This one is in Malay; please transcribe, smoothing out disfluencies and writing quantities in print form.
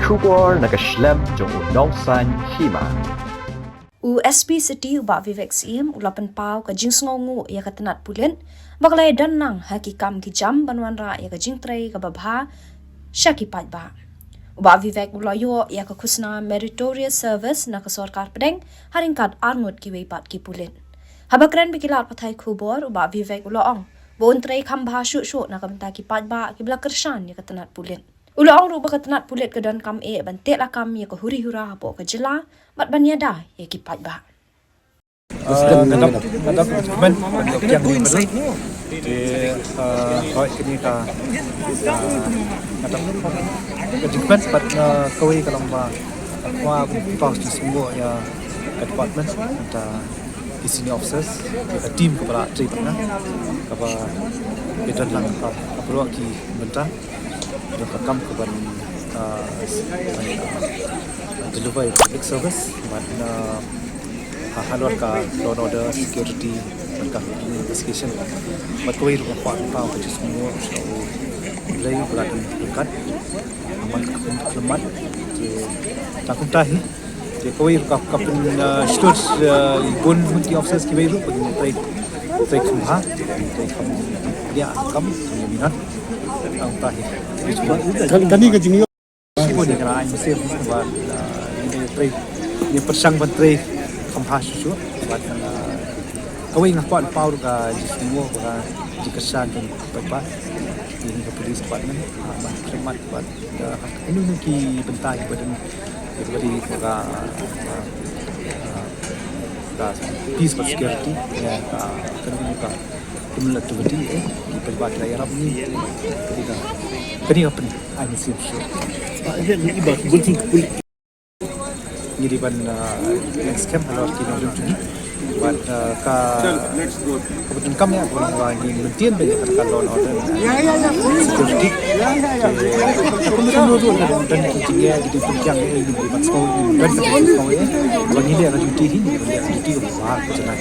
Trubor nakaslem jong unongsan Hima. USP City uba Vivek Syiem ulapan pau ka jing sngongu ya ka tenat pulen baklai dan nang hakikam ki jam banwanra ya ka jing trei ka babha syaki Paidbah. Uba Vivek ulayo ya ka khusna meritorious service na ka sarkar pedeng haringkat arngut ki weipat ki pulen. Habakran bikilat pathai khubor uba Vivek ulaong bon trei khambha shu na ka benta ki Paidbah ki blakershan ya ka tenat pulen. Ulaong rupa ka tenat pulet ke Donkam bantek Lakam ya ke Huri Hura hapo ke jela mat ban Ïada ya ki Paidbah. Dokumen yang diperlukan di koi kini ka dokumen sempat koi kalau wa paus di semua ya department ada di sini officers ada tim kepala tribunal kapa kita lang perlu ki bentang Lakam keban deliver public service mana halor ka law and order security ka investigation but koi ru pa pa ke semua lay berada dekat aman kemat di takuntahi di koi ka kapun stores gun multi officers ki beru pagi trai khumha trai khum dia kam minat ang tahi kani ka jingyo semua ni kena mesir buat ini trai ni persang menteri khumha susu buat kawai ngakwan pau ka semua ka dikesan dan Paidbah ini ke police department khidmat buat ini ki bentai badan beri ka peace and security ya ka kan jumlah activity di Paidbah raya Arab ni ketika kini apa ni ini sih ini bak gunting jadi ban next camp kalau kita nak pergi buat ka kebetulan kami ya orang ni mungkin banyak kalau order security dan dia jadi penjang ini di Pakistan dan Pakistan ya bagi dia duty ini dia duty ke bawah ke sana